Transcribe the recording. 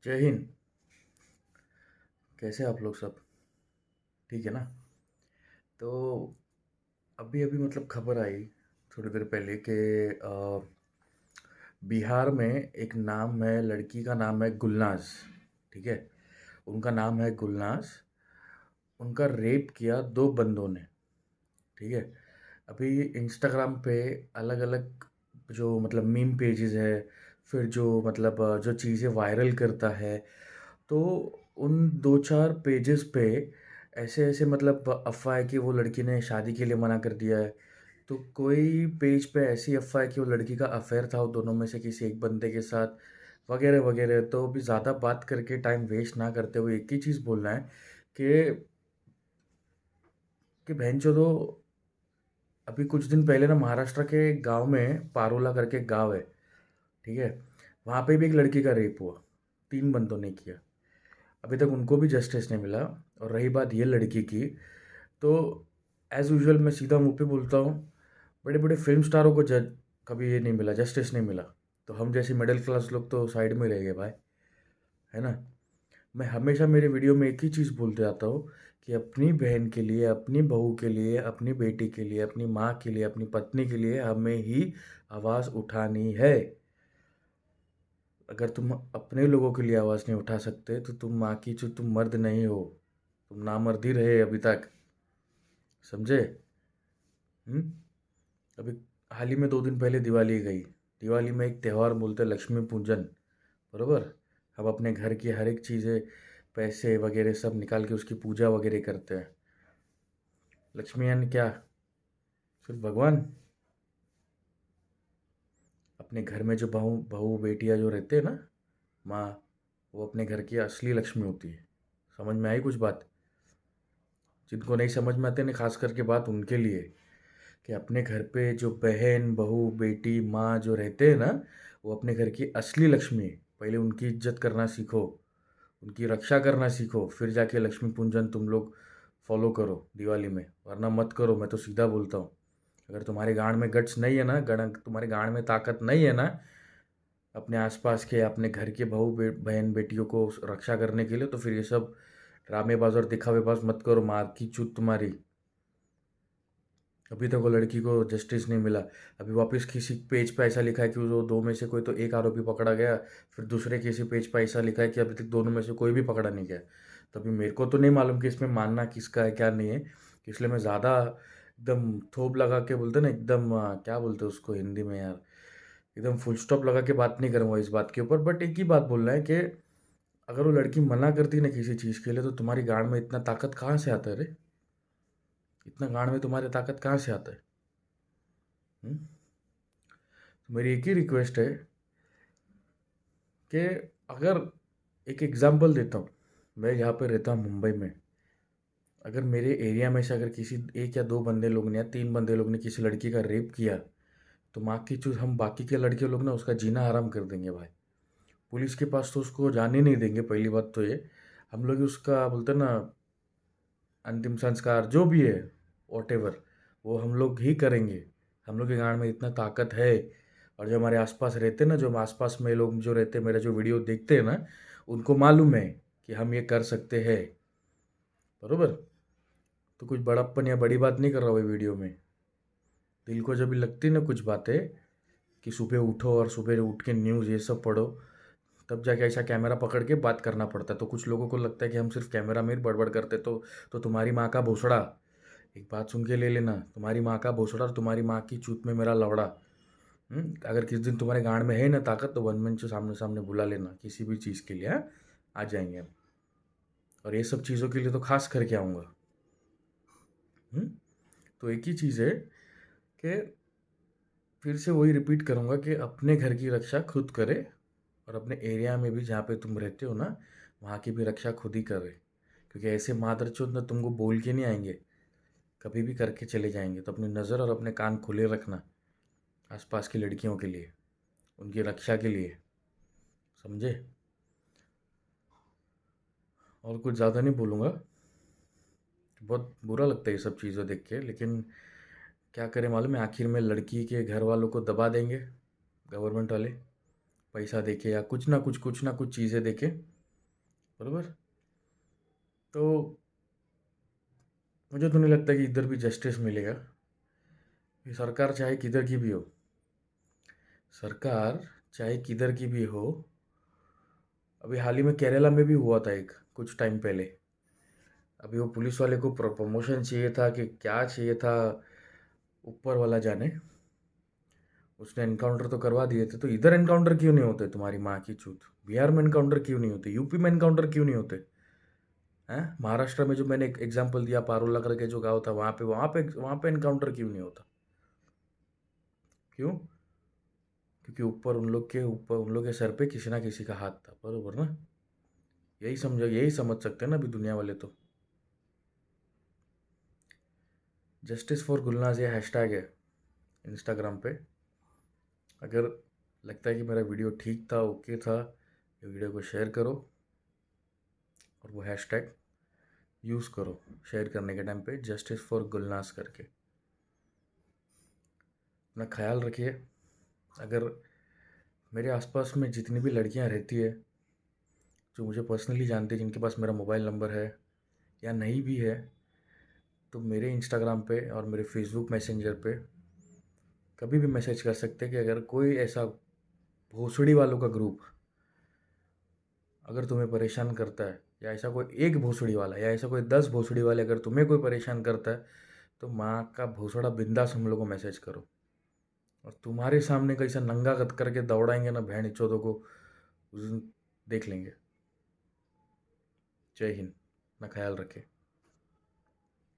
जय हिंद। कैसे आप लोग सब? ठीक है ना? तो अभी अभी मतलब खबर आई थोड़ी देर पहले कि बिहार में एक नाम है, लड़की का नाम है गुलनाज। ठीक है, उनका नाम है गुलनाज। उनका रेप किया दो बंदों ने। ठीक है, अभी इंस्टाग्राम पे अलग अलग जो मतलब मीम पेजेस है, फिर जो मतलब जो चीज़ें वायरल करता है, तो उन दो चार पेजेस पे ऐसे ऐसे मतलब अफ़वाह है कि वो लड़की ने शादी के लिए मना कर दिया है। तो कोई पेज पे ऐसी अफ़वाह है कि वो लड़की का अफेयर था वो दोनों में से किसी एक बंदे के साथ, वगैरह वगैरह। तो अभी ज़्यादा बात करके टाइम वेस्ट ना करते हुए एक ही चीज़ बोलना है कि बहनचोदो, अभी कुछ दिन पहले ना महाराष्ट्र के गांव में पारोला करके एक गांव है। ठीक है, वहाँ पे भी एक लड़की का रेप हुआ, तीन बंदों ने किया। अभी तक उनको भी जस्टिस नहीं मिला। और रही बात ये लड़की की, तो एज़ यूजुअल मैं सीधा मुंह पे बोलता हूँ, बड़े बड़े फिल्म स्टारों को जज कभी ये नहीं मिला, जस्टिस नहीं मिला। तो हम जैसे मिडिल क्लास लोग तो साइड में रह गए भाई, है ना? मैं हमेशा मेरे वीडियो में एक ही चीज़ बोलते आता हूँ कि अपनी बहन के लिए, अपनी बहू के लिए, अपनी बेटी के लिए, अपनी माँ के लिए, अपनी पत्नी के लिए हमें ही आवाज़ उठानी है। अगर तुम अपने लोगों के लिए आवाज़ नहीं उठा सकते तो तुम माँ की चुत, तुम मर्द नहीं हो। तुम नामर्द ही रहे अभी तक। समझे? हम्म। अभी हाल ही में 2 दिन पहले दिवाली गई। दिवाली में एक त्यौहार बोलते हैं लक्ष्मी पूजन, बरोबर? हम अपने घर की हर एक चीज़ें, पैसे वगैरह सब निकाल के उसकी पूजा वगैरह करते हैं। लक्ष्मी यानी क्या? सिर्फ भगवान? अपने घर में जो बहू बहू बेटियाँ जो रहते हैं ना, माँ, वो अपने घर की असली लक्ष्मी होती है। समझ में आई कुछ बात? जिनको नहीं समझ में आते ना, खास करके बात उनके लिए, कि अपने घर पे जो बहन बहू बेटी माँ जो रहते हैं ना, वो अपने घर की असली लक्ष्मी है। पहले उनकी इज्जत करना सीखो, उनकी रक्षा करना सीखो, फिर जाके लक्ष्मी पूजन तुम लोग फॉलो करो दिवाली में, वरना मत करो। मैं तो सीधा बोलता हूँ, अगर तुम्हारे गांड में गट्स नहीं है ना, तुम्हारे गांड में ताकत नहीं है ना, अपने आसपास के अपने घर के बहन बेटियों को रक्षा करने के लिए, तो फिर ये सब ड्रामेबाज और दिखावेबाज मत करो। मार की चूत तुम्हारी। अभी तक वो लड़की को जस्टिस नहीं मिला। अभी वापस किसी पेज पे ऐसा लिखा है कि वो दो में से कोई तो एक आरोपी पकड़ा गया, फिर दूसरे किसी पेज पे ऐसा लिखा है कि अभी तक दोनों में से कोई भी पकड़ा नहीं गया। तो अभी मेरे को तो नहीं मालूम कि इसमें मानना किसका है क्या नहीं है, इसलिए मैं ज़्यादा एकदम थोप लगा के बोलते ना, एकदम क्या बोलते हैं उसको हिंदी में यार, एकदम फुल स्टॉप लगा के बात नहीं करूँगा इस बात के ऊपर। बट एक ही बात बोलना है कि अगर वो लड़की मना करती ना किसी चीज़ के लिए, तो तुम्हारी गांड में इतना ताकत कहाँ से आता है रे? इतना गांड में तुम्हारी ताकत कहाँ से आता है? हम्म? तो मेरी एक ही रिक्वेस्ट है कि अगर, एक एग्जांपल देता हूँ, मैं यहाँ पे रहता हूँ मुंबई में। अगर मेरे एरिया में से अगर किसी एक या दो बंदे लोग ने या तीन बंदे लोग ने किसी लड़की का रेप किया, तो माँ की चूज हम बाकी के लड़के लोग ना उसका जीना हराम कर देंगे भाई। पुलिस के पास तो उसको जाने नहीं देंगे, पहली बात तो ये। हम लोग ही उसका बोलते हैं ना, अंतिम संस्कार जो भी है, वॉटेवर, वो हम लोग ही करेंगे। हम लोग के गांड में इतना ताकत है। और जो हमारे आसपास रहते हैं ना, जो हम आसपास में लोग जो रहते हैं, मेरा जो वीडियो देखते हैं ना, उनको मालूम है कि हम ये कर सकते हैं, बरोबर? तो कुछ बड़प्पन या बड़ी बात नहीं कर रहा हूँ वीडियो में। दिल को जब भी लगती ना कुछ बातें, कि सुबह उठो और सुबह उठ के न्यूज़ ये सब पढ़ो, तब जाके ऐसा कैमरा पकड़ के बात करना पड़ता है। तो कुछ लोगों को लगता है कि हम सिर्फ कैमरा में ही बड़बड़ करते, तो तुम्हारी माँ का भोसड़ा, एक बात सुन के ले लेना, तुम्हारी माँ का भोसड़ा और तुम्हारी माँ की चूत में मेरा लवड़ा। अगर किस दिन तुम्हारे गांड में है ना ताकत, तो 1 मिनट से सामने सामने बुला लेना किसी भी चीज़ के लिए, हाँ? आ जाएंगे हम। और ये सब चीज़ों के लिए तो खास करके आऊँगा। हम्म? तो एक ही चीज़ है कि फिर से वही रिपीट करूँगा कि अपने घर की रक्षा खुद करे, और अपने एरिया में भी जहाँ पे तुम रहते हो ना, वहाँ की भी रक्षा खुद ही करे। क्योंकि ऐसे मादरचोद ना तुमको बोल के नहीं आएंगे, कभी भी करके चले जाएंगे। तो अपनी नज़र और अपने कान खुले रखना आसपास की लड़कियों के लिए, उनकी रक्षा के लिए। समझे? और कुछ ज़्यादा नहीं बोलूँगा। बहुत बुरा लगता है ये सब चीज़ें देख के, लेकिन क्या करें मालूम है, आखिर में लड़की के घर वालों को दबा देंगे गवर्नमेंट वाले, पैसा देके या कुछ ना कुछ चीज़ें देके। बराबर। तो मुझे तो नहीं लगता कि इधर भी जस्टिस मिलेगा। ये सरकार चाहे किधर की भी हो, सरकार चाहे किधर की भी हो, अभी हाल ही में केरला में भी हुआ था एक कुछ टाइम पहले। अभी वो पुलिस वाले को प्रमोशन चाहिए था कि क्या चाहिए था, ऊपर वाला जाने। उसने एनकाउंटर तो करवा दिए थे, तो इधर एनकाउंटर क्यों नहीं होते तुम्हारी माँ की चूत? बिहार में एनकाउंटर क्यों नहीं होते? यूपी में एनकाउंटर क्यों नहीं होते? हैं? महाराष्ट्र में जो मैंने एक एग्जांपल दिया, पारोला करके जो गाँव था, वहाँ पे एनकाउंटर क्यों नहीं होता? क्यों? क्योंकि ऊपर उन लोग के सर पे किसी ना किसी का हाथ था, बरोबर ना? यही समझ सकते हैं ना अभी दुनिया वाले तो। जस्टिस फॉर गुलनाज ये हैशटैग है इंस्टाग्राम पे। अगर लगता है कि मेरा वीडियो ठीक था, ओके था, ये वीडियो को शेयर करो और वो हैशटैग यूज़ करो शेयर करने के टाइम पे, जस्टिस फॉर गुलनाज करके। अपना ख्याल रखिए। अगर मेरे आसपास में जितनी भी लड़कियां रहती है जो मुझे पर्सनली जानती है, जिनके पास मेरा मोबाइल नंबर है या नहीं भी है, तो मेरे इंस्टाग्राम पे और मेरे फेसबुक मैसेंजर पे कभी भी मैसेज कर सकते हैं कि अगर कोई ऐसा भोसड़ी वालों का ग्रुप अगर तुम्हें परेशान करता है, या ऐसा कोई एक भोसड़ी वाला या ऐसा कोई 10 भोसड़ी वाले अगर तुम्हें कोई परेशान करता है, तो माँ का भोसड़ा बिंदास हम लोग को मैसेज करो। और तुम्हारे सामने कैसा नंगा कत करके दौड़ाएंगे ना बहन चौधों को, उस दिन देख लेंगे। जय हिंद। अपना ख्याल रखें।